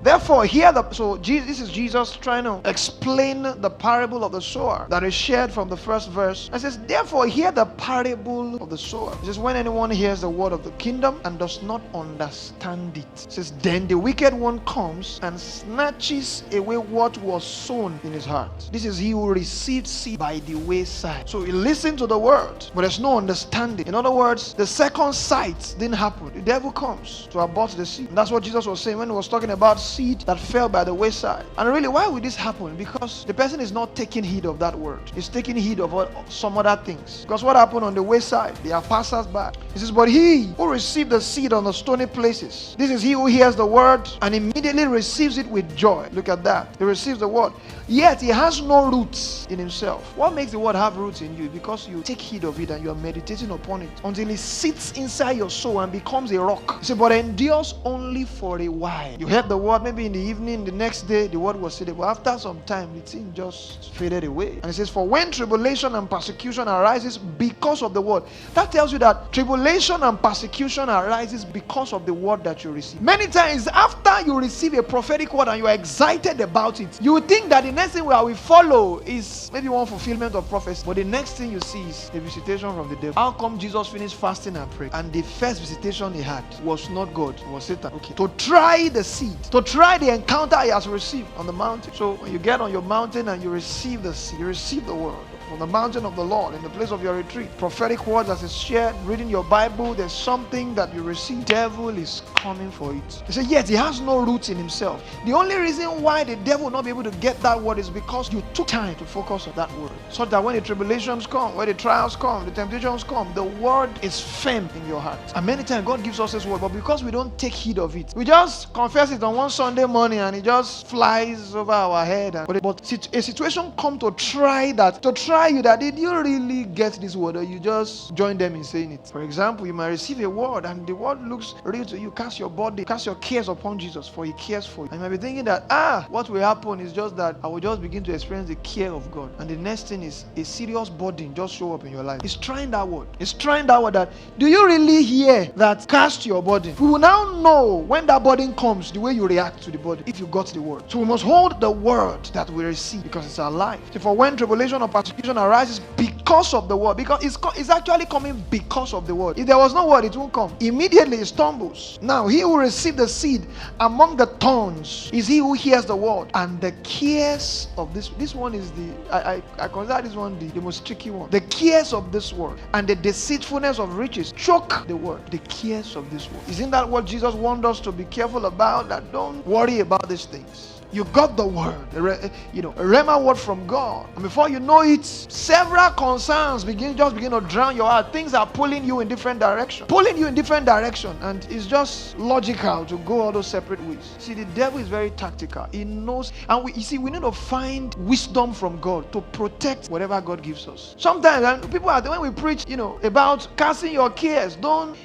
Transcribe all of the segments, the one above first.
Therefore, this is Jesus trying to explain the parable of the sower that is shared from the first verse. It says, therefore, hear the parable of the sower. It says, when anyone hears the word of the kingdom and does not understand it. It says, then the wicked one comes and snatches away what was sown in his heart. This is he who received seed by the wayside. So he listened to the word, but there's no understanding. In other words, the second sight didn't happen. The devil comes to abort the seed. And that's what Jesus was saying when he was talking about seed that fell by the wayside. And really, why would this happen? Because the person is not taking heed of that word. He's taking heed of some other things. Because what happened on the wayside? They are passers-by. He says, but he who received the seed on the stony places, this is he who hears the word and immediately receives it with joy. Look at that. He receives the word. Yet he has no roots in himself. What makes the word have roots in you? Because you take heed of it and you are meditating upon it until it sits inside your soul and becomes a rock. You say, but endures only for a while. You heard the word maybe in the evening, the next day the word was said, but after some time the thing just faded away. And it says, for when tribulation and persecution arises because of the word. That tells you that tribulation and persecution arises because of the word that you receive. Many times after you receive a prophetic word and you are excited about it, you think that the next thing we follow is maybe one fulfillment of prophecy, but the next thing you see is a visitation from the devil. How come Jesus finished fasting and praying and the first visitation he had was not God, it was Satan? Okay, to try the seed, to try the encounter he has received on the mountain. So when you get on your mountain and you receive the seed, you receive the word on the mountain of the Lord, in the place of your retreat, prophetic words as it's shared, reading your Bible, there's something that you receive. Devil is coming for it. He said, yes, he has no roots in himself. The only reason why the devil will not be able to get that word is because you took time to focus on that word, so that when the tribulations come, when the trials come, the temptations come, the word is firm in your heart. And many times God gives us this word, but because we don't take heed of it, we just confess it on one Sunday morning and it just flies over our head. But a situation come to try that, to try you, that did you really get this word, or you just join them in saying it? For example, you might receive a word and the word looks real to you. Cast your cares upon Jesus, for he cares for you. And you might be thinking that what will happen is just that I will just begin to experience the care of God, and the next thing is a serious burden just show up in your life. It's trying that word. It's trying that word, that do you really hear that? Cast your burden. We will now know when that burden comes the way you react to the burden, if you got the word. So we must hold the word that we receive, because it's our life. So for when tribulation or persecution arises because of the word, because it's actually coming because of the word. If there was no word, it won't come. Immediately it stumbles. Now he who received the seed among the thorns is he who hears the word, and the cares of this one is I consider this one the most tricky one. The cares of this word and the deceitfulness of riches choke the word. The cares of this word. Isn't that what Jesus wants us to be careful about? That don't worry about these things. You got the word, a rhema word from God, and before you know it, several concerns begin to drown your heart. Things are pulling you in different direction, and it's just logical to go all those separate ways. See, the devil is very tactical. He knows, and we need to find wisdom from God to protect whatever God gives us. Sometimes when we preach, about casting your cares,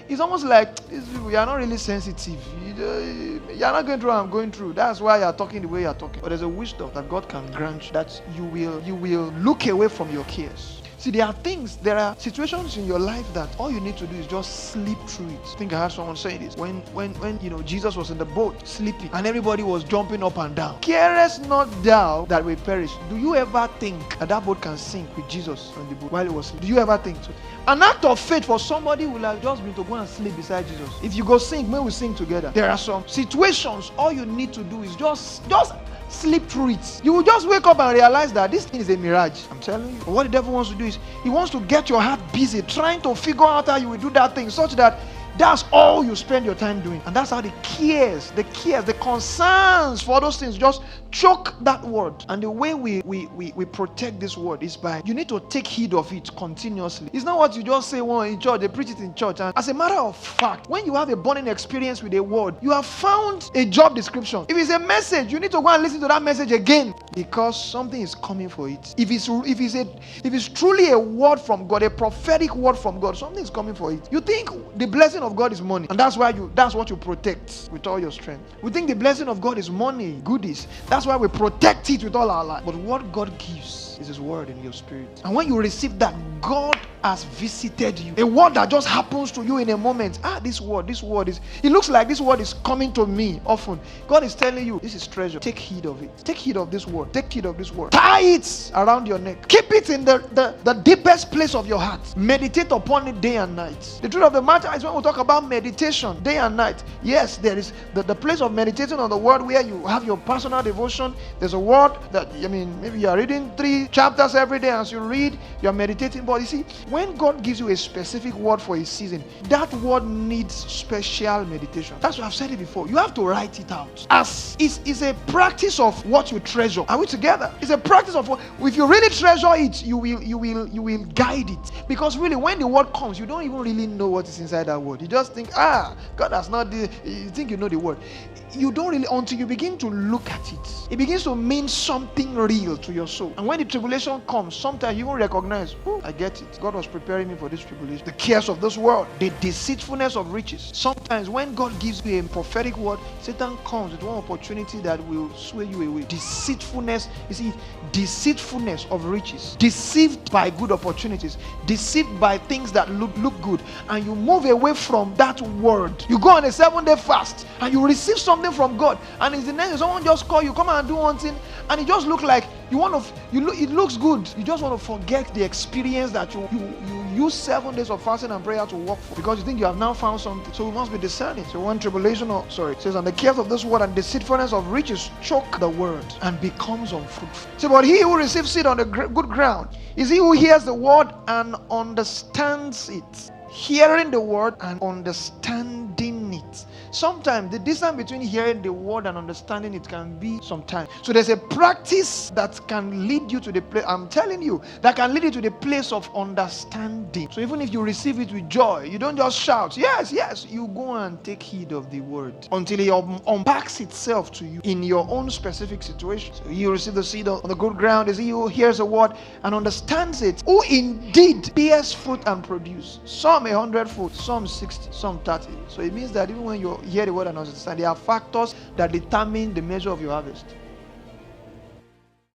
it's almost like we are not really sensitive. You're not going through what I'm going through. That's why you're talking the way you're talking. But there's a wisdom that God can grant you, that you will look away from your cares. See, there are situations in your life that all you need to do is just sleep through it. I think I heard someone say this. When Jesus was in the boat sleeping and everybody was jumping up and down. Carest not thou that we perish. Do you ever think that boat can sink with Jesus on the boat while he was sleeping? Do you ever think so? An act of faith for somebody will have just been to go and sleep beside Jesus. If you go sing, may we sing together. There are some situations all you need to do is just sleep through it. You will just wake up and realize that this thing is a mirage. I'm telling you. But what the devil wants to do is he wants to get your heart busy trying to figure out how you will do that thing, such that that's all you spend your time doing. And that's how the concerns for those things just choke that word. And the way we protect this word is by, you need to take heed of it continuously. It's not what you just say in church, they preach it in church. And as a matter of fact, when you have a burning experience with a word, you have found a job description. If it's a message, you need to go and listen to that message again, because something is coming for it. If it's truly a word from God, a prophetic word from God, something is coming for it. You think the blessing of God is money, and that's what you protect with all your strength. We think the blessing of God is money, goodies. That's why we protect it with all our life. But what God gives is His word in your spirit. And when you receive that, God has visited you. A word that just happens to you in a moment. This word is, it looks like this word is coming to me often. God is telling you, this is treasure. Take heed of it. Take heed of this word. Take heed of this word. Tie it around your neck. Keep it in the deepest place of your heart. Meditate upon it day and night. The truth of the matter is, when we talk about meditation day and night, yes, there is the place of meditating on the word where you have your personal devotion. There's a word that, maybe you are reading 3 chapters every day. As you read, you are meditating. But you see, when God gives you a specific word for a season, that word needs special meditation. That's why I've said it before. You have to write it out. As it's a practice of what you treasure. Are we together? It's a practice of what, if you really treasure it, you will guide it. Because really, when the word comes, you don't even really know what is inside that word. You just think, God has not. You think you know the word. You don't really, until you begin to look at it. It begins to mean something real to your soul. And when the tribulation comes, sometimes you won't recognize, I get it. God was preparing me for this tribulation. The cares of this world, the deceitfulness of riches. Sometimes when God gives you a prophetic word, Satan comes with one opportunity that will sway you away. Deceitfulness, you see, deceitfulness of riches. Deceived by good opportunities. Deceived by things that look good. And you move away from that word. You go on a 7-day fast and you receive something from God, and it's the next, someone just call you, come and do one thing, and it just looks like it looks good. You just want to forget the experience that you use 7 days of fasting and prayer to work for, because you think you have now found something. So we must be discerning. So when tribulation, it says, and the cares of this world and deceitfulness of riches choke the word and becomes unfruitful. So, but he who receives seed on the good ground is he who hears the word and understands it. Hearing the word and understanding it. Sometimes the distance between hearing the word and understanding it can be some time. So there's a practice that can lead you to the place, I'm telling you, that can lead you to the place of understanding. So even if you receive it with joy, you don't just shout, yes, yes. You go and take heed of the word until it unpacks itself to you in your own specific situation. So you receive the seed on the good ground is he who hears the word and understands it, who indeed bears fruit and produce. Some 100-fold, some 60, some 30. So it means that even when you hear the word and understand, there are factors that determine the measure of your harvest.